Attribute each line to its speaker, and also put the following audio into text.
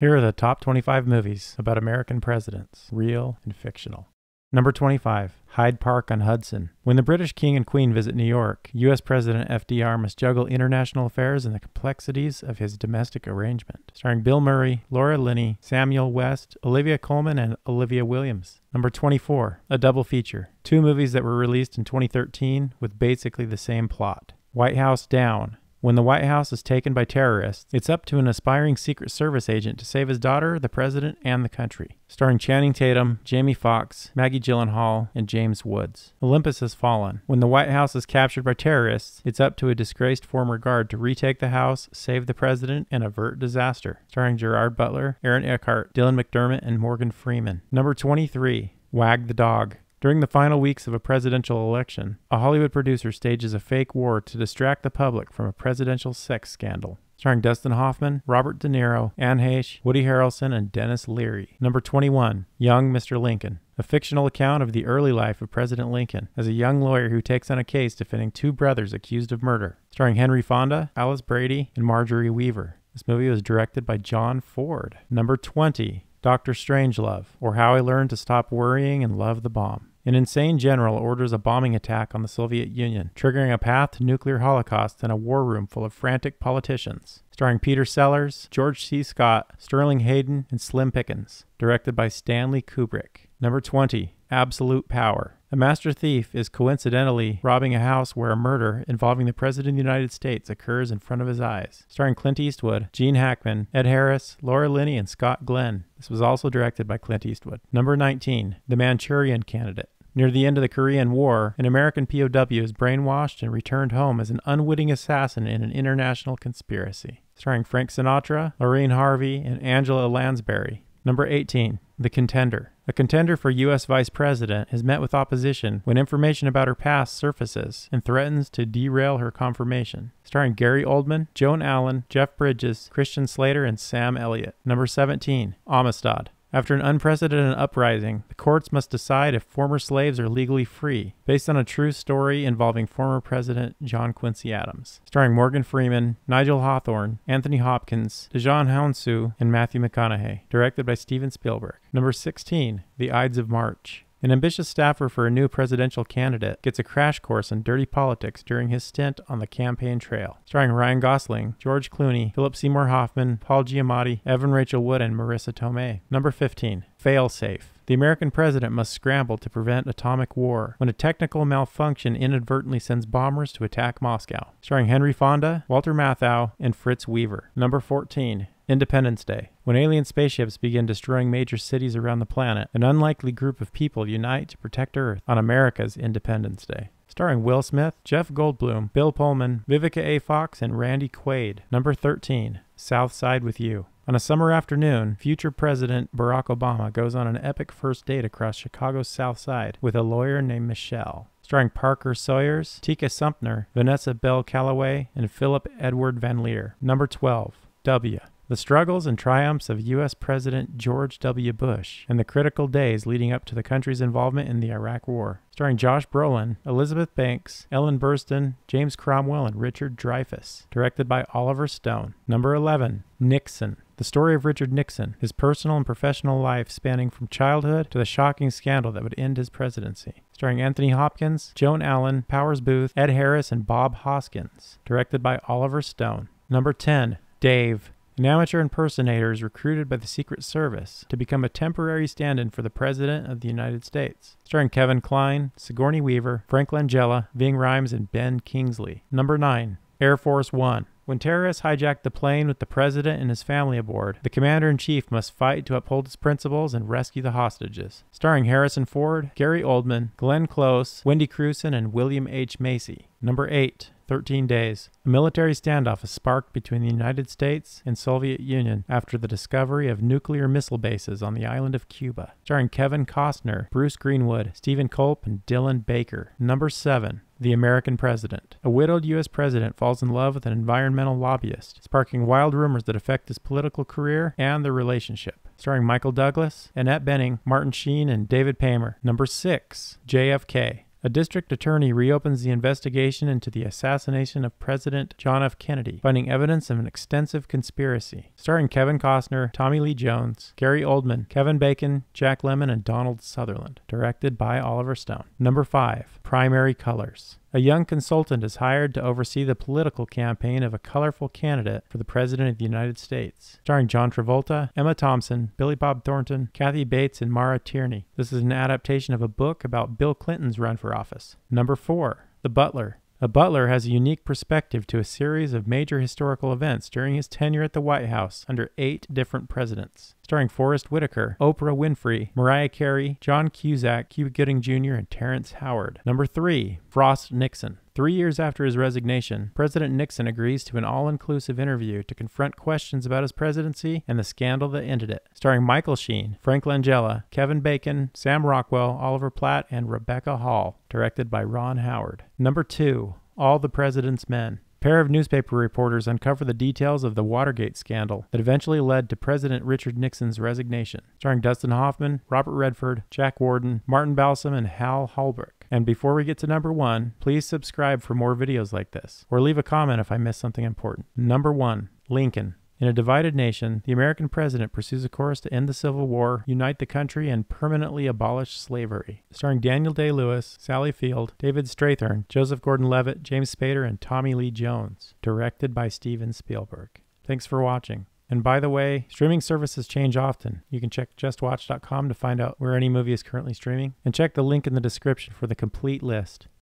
Speaker 1: Here are the top 25 movies about American presidents, real and fictional. Number 25, Hyde Park on Hudson. When the British King and Queen visit New York, U.S. President FDR must juggle international affairs and the complexities of his domestic arrangement. Starring Bill Murray, Laura Linney, Samuel West, Olivia Colman, and Olivia Williams. Number 24, a double feature. Two movies that were released in 2013 with basically the same plot. White House Down. When the White House is taken by terrorists, it's up to an aspiring Secret Service agent to save his daughter, the president, and the country. Starring Channing Tatum, Jamie Foxx, Maggie Gyllenhaal, and James Woods. Olympus Has Fallen. When the White House is captured by terrorists, it's up to a disgraced former guard to retake the house, save the president, and avert disaster. Starring Gerard Butler, Aaron Eckhart, Dylan McDermott, and Morgan Freeman. Number 23, Wag the Dog. During the final weeks of a presidential election, a Hollywood producer stages a fake war to distract the public from a presidential sex scandal. Starring Dustin Hoffman, Robert De Niro, Anne Heche, Woody Harrelson, and Dennis Leary. Number 21, Young Mr. Lincoln. A fictional account of the early life of President Lincoln as a young lawyer who takes on a case defending two brothers accused of murder. Starring Henry Fonda, Alice Brady, and Marjorie Weaver. This movie was directed by John Ford. Number 20, Dr. Strangelove, or How I Learned to Stop Worrying and Love the Bomb. An insane general orders a bombing attack on the Soviet Union, triggering a path to nuclear holocaust and a war room full of frantic politicians. Starring Peter Sellers, George C. Scott, Sterling Hayden, and Slim Pickens. Directed by Stanley Kubrick. Number 20, Absolute Power. A master thief is coincidentally robbing a house where a murder involving the President of the United States occurs in front of his eyes. Starring Clint Eastwood, Gene Hackman, Ed Harris, Laura Linney, and Scott Glenn. This was also directed by Clint Eastwood. Number 19, The Manchurian Candidate. Near the end of the Korean War, an American POW is brainwashed and returned home as an unwitting assassin in an international conspiracy. Starring Frank Sinatra, Lorraine Harvey, and Angela Lansbury. Number 18, The Contender. A contender for U.S. Vice President is met with opposition when information about her past surfaces and threatens to derail her confirmation. Starring Gary Oldman, Joan Allen, Jeff Bridges, Christian Slater, and Sam Elliott. Number 17, Amistad. After an unprecedented uprising, the courts must decide if former slaves are legally free, based on a true story involving former President John Quincy Adams. Starring Morgan Freeman, Nigel Hawthorne, Anthony Hopkins, Dejan Hounsu, and Matthew McConaughey. Directed by Steven Spielberg. Number 16, The Ides of March. An ambitious staffer for a new presidential candidate gets a crash course in dirty politics during his stint on the campaign trail. Starring Ryan Gosling, George Clooney, Philip Seymour Hoffman, Paul Giamatti, Evan Rachel Wood, and Marissa Tomei. Number 15, Failsafe. The American president must scramble to prevent atomic war when a technical malfunction inadvertently sends bombers to attack Moscow. Starring Henry Fonda, Walter Matthau, and Fritz Weaver. Number 14, Independence Day. When alien spaceships begin destroying major cities around the planet, an unlikely group of people unite to protect Earth on America's Independence Day. Starring Will Smith, Jeff Goldblum, Bill Pullman, Vivica A. Fox, and Randy Quaid. Number 13, South Side with You. On a summer afternoon, future President Barack Obama goes on an epic first date across Chicago's South Side with a lawyer named Michelle. Starring Parker Sawyers, Tika Sumpter, Vanessa Bell Calloway, and Philip Edward Van Leer. Number 12, W. The struggles and triumphs of U.S. President George W. Bush and the critical days leading up to the country's involvement in the Iraq War. Starring Josh Brolin, Elizabeth Banks, Ellen Burstyn, James Cromwell, and Richard Dreyfuss. Directed by Oliver Stone. Number 11, Nixon. The story of Richard Nixon, his personal and professional life spanning from childhood to the shocking scandal that would end his presidency. Starring Anthony Hopkins, Joan Allen, Powers Booth, Ed Harris, and Bob Hoskins. Directed by Oliver Stone. Number 10, Dave. An amateur impersonator is recruited by the Secret Service to become a temporary stand-in for the President of the United States. Starring Kevin Kline, Sigourney Weaver, Frank Langella, Ving Rhames, and Ben Kingsley. Number 9, Air Force One. When terrorists hijack the plane with the president and his family aboard, the commander-in-chief must fight to uphold his principles and rescue the hostages. Starring Harrison Ford, Gary Oldman, Glenn Close, Wendy Crewson, and William H. Macy. Number 8, 13 Days. A military standoff is sparked between the United States and Soviet Union after the discovery of nuclear missile bases on the island of Cuba. Starring Kevin Costner, Bruce Greenwood, Stephen Culp, and Dylan Baker. Number 7, The American President. A widowed U.S. president falls in love with an environmental lobbyist, sparking wild rumors that affect his political career and their relationship. Starring Michael Douglas, Annette Bening, Martin Sheen, and David Paymer. Number 6, JFK. A district attorney reopens the investigation into the assassination of President John F. Kennedy, finding evidence of an extensive conspiracy. Starring Kevin Costner, Tommy Lee Jones, Gary Oldman, Kevin Bacon, Jack Lemmon, and Donald Sutherland. Directed by Oliver Stone. Number 5. Primary Colors. A young consultant is hired to oversee the political campaign of a colorful candidate for the President of the United States. Starring John Travolta, Emma Thompson, Billy Bob Thornton, Kathy Bates, and Mara Tierney. This is an adaptation of a book about Bill Clinton's run for office. Number 4. The Butler. A butler has a unique perspective to a series of major historical events during his tenure at the White House under 8 different presidents. Starring Forrest Whitaker, Oprah Winfrey, Mariah Carey, John Cusack, Cuba Gooding Jr., and Terrence Howard. Number 3. Frost Nixon. 3 years after his resignation, President Nixon agrees to an all-inclusive interview to confront questions about his presidency and the scandal that ended it. Starring Michael Sheen, Frank Langella, Kevin Bacon, Sam Rockwell, Oliver Platt, and Rebecca Hall. Directed by Ron Howard. Number 2. All the President's Men. A pair of newspaper reporters uncover the details of the Watergate scandal that eventually led to President Richard Nixon's resignation. Starring Dustin Hoffman, Robert Redford, Jack Warden, Martin Balsam, and Hal Holbrook. And before we get to number 1, please subscribe for more videos like this, or leave a comment if I missed something important. Number 1. Lincoln. In a divided nation, the American president pursues a course to end the Civil War, unite the country, and permanently abolish slavery. Starring Daniel Day-Lewis, Sally Field, David Strathairn, Joseph Gordon-Levitt, James Spader, and Tommy Lee Jones. Directed by Steven Spielberg. Thanks for watching. And by the way, streaming services change often. You can check justwatch.com to find out where any movie is currently streaming, and check the link in the description for the complete list.